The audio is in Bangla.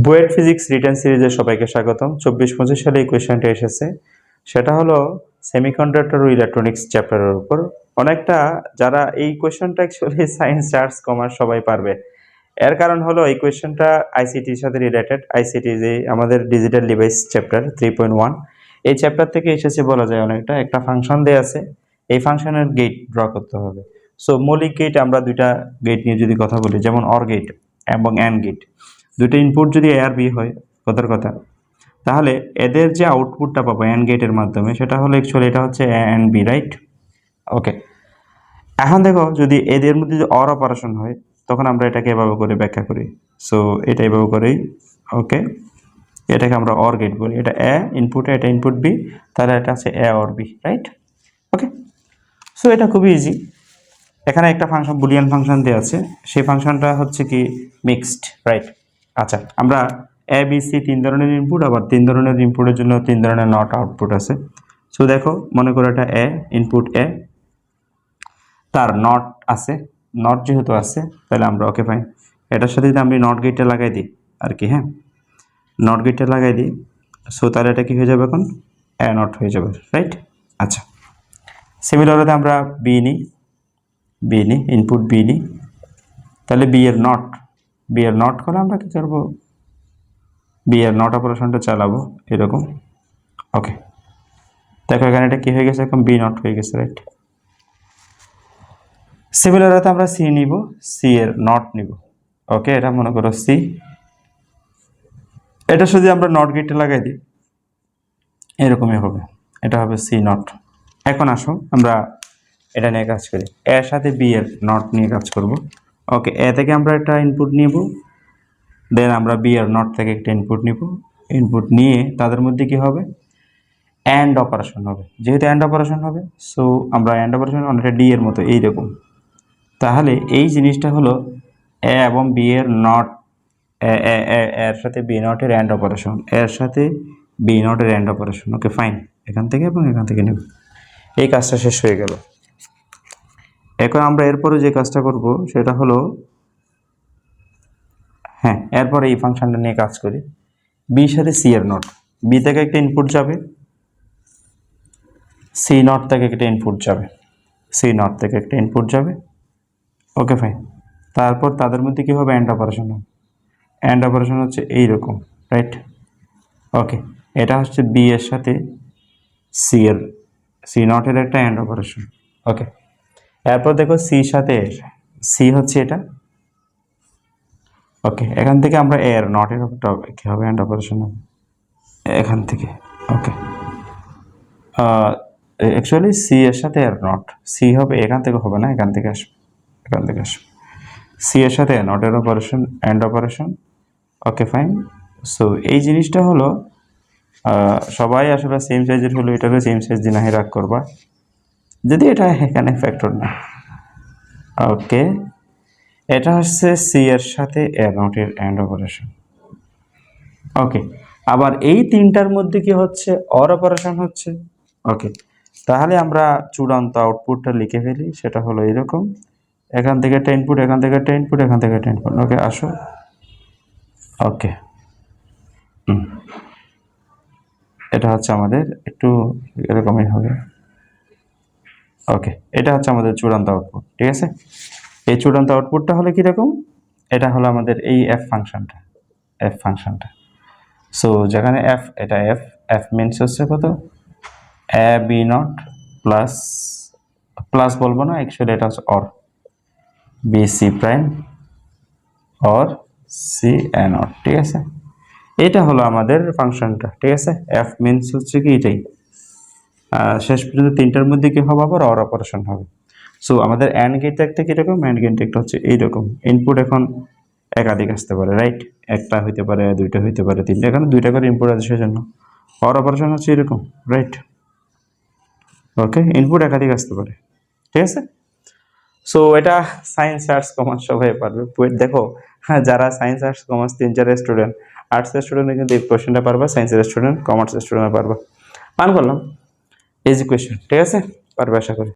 বুয়েট ফিজিক্স রিটেন সিরিজের সবাইকে স্বাগতম। 24-25 সালে এই কোয়েশ্চেনটা এসেছে, সেটা হলো সেমিকন্ডাক্টর ও ইলেকট্রনিক্স চ্যাপ্টারের উপর। অনেকটা যারা এই কোয়েশ্চেনটা অ্যাকচুয়ালি সায়েন্স, আর্টস, কমার্স সবাই পারবে। এর কারণ হলো এই কোয়েশ্চেনটা আইসিটির সাথে রিলেটেড। আইসিটি যে আমাদের ডিজিটাল ডিভাইস চ্যাপ্টার 3.1, এই চ্যাপ্টার থেকে এসেছে বলা যায়। অনেকটা একটা ফাংশন দেয়া আছে, এই ফাংশনের গেট ড্র করতে হবে। সো মৌলিক গেট, আমরা দুইটা গেট নিয়ে যদি কথা বলি, যেমন অর গেট এবং অ্যান্ড গেট, দুটো ইনপুট যদি এ আর বি হয়, কথার কথা, তাহলে এদের যে আউটপুটটা পাবো অ্যান্ড গেটের মাধ্যমে, সেটা হলো অ্যাকচুয়ালি এটা হচ্ছে এ অ্যান্ড বি, রাইট? ওকে, এখন দেখো যদি এদের মধ্যে যদি অর অপারেশন হয়, তখন আমরা এটাকে এভাবে করে ব্যাখ্যা করি। সো এটা এভাবে করেই, ওকে, এটাকে আমরা অর গেট বলি। এটা এ ইনপুট, এটা ইনপুট বি, তাহলে এটা আছে A or B, right? Okay, so এটা খুবই ইজি। এখানে একটা ফাংশন, বুলিয়ান ফাংশন দেওয়া আছে, সেই ফাংশনটা হচ্ছে কি মিক্সড, রাইট? আচ্ছা, আমরা এ বি সি তিন ধরনের ইনপুট, আবার তিন ধরনের ইনপুটের জন্য তিন ধরনের নট আউটপুট আছে। সো দেখো, মনে করো এটা এ, ইনপুট এ, তার নট আছে, নট যেহেতু আছে তাহলে আমরা ওকে ফাইন, এটার সাথে যদি আমরা নট গেটটা লাগাই দিই আর কি, হ্যাঁ, নট গেটটা লাগাই দিই, সো তাহলে এটা কি হয়ে যাবে, এখন এ নট হয়ে যাবে, রাইট? আচ্ছা, সিমিলারলি আমরা বি নিই, ইনপুট বি নিই, তাহলে বি এর নট করে আমরা কি করবো, বি এর নট অপারেশনটা চালাবো এরকম। ওকে, দেখো এখানে এটা কি হয়ে গেছে, এখন বি নট হয়ে গেছে, রাইট? সিমিলারলি আমরা সি নিব, সি এর নট নিব। ওকে, এটা মনে করো সি, এটা যদি আমরা নট গেটে লাগাই দিই এরকমই হবে, এটা হবে সি নট। এখন আসো আমরা এটা নিয়ে কাজ করি, এর সাথে বি এর নট নিয়ে কাজ করব। ওকে, এ থেকে আমরা একটা ইনপুট নিব, দেন আমরা বি এর নট থেকে একটা ইনপুট নিব, ইনপুট নিয়ে তাদের মধ্যে কি হবে, অ্যান্ড অপারেশন হবে। যেহেতু অ্যান্ড অপারেশন হবে, সো আমরা অ্যান্ড অপারেশন অনেকটা ডি এর মতো এইরকম। তাহলে এই জিনিসটা হলো এ এবং বি এর নট, এর সাথে বি নটের অ্যান্ড অপারেশন, এর সাথে বি নটের অ্যান্ড অপারেশন। ওকে ফাইন, এখান থেকে এবং এখান থেকে নেব, এই কাজটা শেষ হয়ে গেল। এখন আমরা এরপরে যে কাজটা করব সেটা হলো, হ্যাঁ, এরপরে এই ফাংশনটা নিয়ে কাজ করি। বির সাথে সি এর নট, বি থেকে একটা ইনপুট যাবে, সি নট থেকে একটা ইনপুট যাবে, সি নট থেকে একটা ইনপুট যাবে। ওকে ফাইন, তারপর তাদের মধ্যে কি হবে, অ্যান্ড অপারেশন হবে। অ্যান্ড অপারেশন হচ্ছে এইরকম, রাইট? ওকে, এটা হচ্ছে বি এর সাথে সি নটের একটা অ্যান্ড অপারেশন। ওকে, এরপর দেখো সির সাথে সি হচ্ছে এটা। ওকে, এখান থেকে আমরা এর নটের কি হবে, অ্যান্ড অপারেশন হবে এখান থেকে। ওকে, অ্যাকচুয়ালি সি এর সাথে এর নট, সি হবে এখান থেকে, হবে না, এখান থেকে আসবে, এখান থেকে আসবে, সি এর সাথে নটের operation, and operation. Okay fine, so এই জিনিসটা হলো, সবাই আসলে সেম সাইজের হলো, এটাকে সেম সাইজ দিয়ে নাহি রাগ করবা, যদি এটা এখানে ফ্যাক্টর না। ওকে, এটা হচ্ছে সি এর সাথে এ নটের অ্যান্ড অপারেশন। ওকে, আবার এই তিনটার মধ্যে কি হচ্ছে, অর অপারেশন হচ্ছে। ওকে, তাহলে আমরা চূড়ান্ত আউটপুটটা লিখে ফেলি, সেটা হলো এরকম, এখান থেকে একটা ইনপুট, এখান থেকে একটা ইনপুট, এখান থেকে একটা ইনপুট। ওকে আসো, ওকে, এটা হচ্ছে আমাদের একটু এরকমই হবে। ওকে, এটা হচ্ছে আমাদের চূড়ান্ত আউটপুট, ঠিক আছে? এই চূড়ান্ত আউটপুটটা হলো কিরকম, এটা হলো আমাদের এই এফ ফাংশনটা। সো যেখানে এফ, এটা এফ মিনস হচ্ছে কত, A B not plus, plus বলবো না অ্যাকচুয়ালি, এটা হচ্ছে or B C prime or C A not, ঠিক আছে? এটা হলো আমাদের ফাংশনটা, ঠিক আছে? এফ মিনস হচ্ছে কি এটাই। শেষ পর্যন্ত তিনটার মধ্যে কি হবে, আবার অর অপারেশন হবে। সো আমাদের অ্যান্ড গেট একটা কিরকম, অ্যান্ড গেট একটা হচ্ছে এইরকম। ইনপুট এখন একাধিক আসতে পারে, রাইট? একটা হইতে পারে, দুইটা হইতে পারে, তিনটা, এখানে দুইটা করে ইনপুট আছে সেজন্য অর অপারেশন হচ্ছে এরকম, রাইট? ওকে, ইনপুট একাধিক আসতে পারে, ঠিক আছে? সো এটা সায়েন্স, আর্টস, কমার্স সবাই পারবে। দেখো, হ্যাঁ, যারা সায়েন্স, আর্টস, কমার্স 3-4 স্টুডেন্ট, আর্টসের স্টুডেন্ট কিন্তু এই কোয়েশ্চেনটা পারবা, সায়েন্সের স্টুডেন্ট, কমার্সের স্টুডেন্ট পারবা। পান করলাম, ইজি কোয়েশ্চেন, ঠিক আছে? পারবে আশা করি।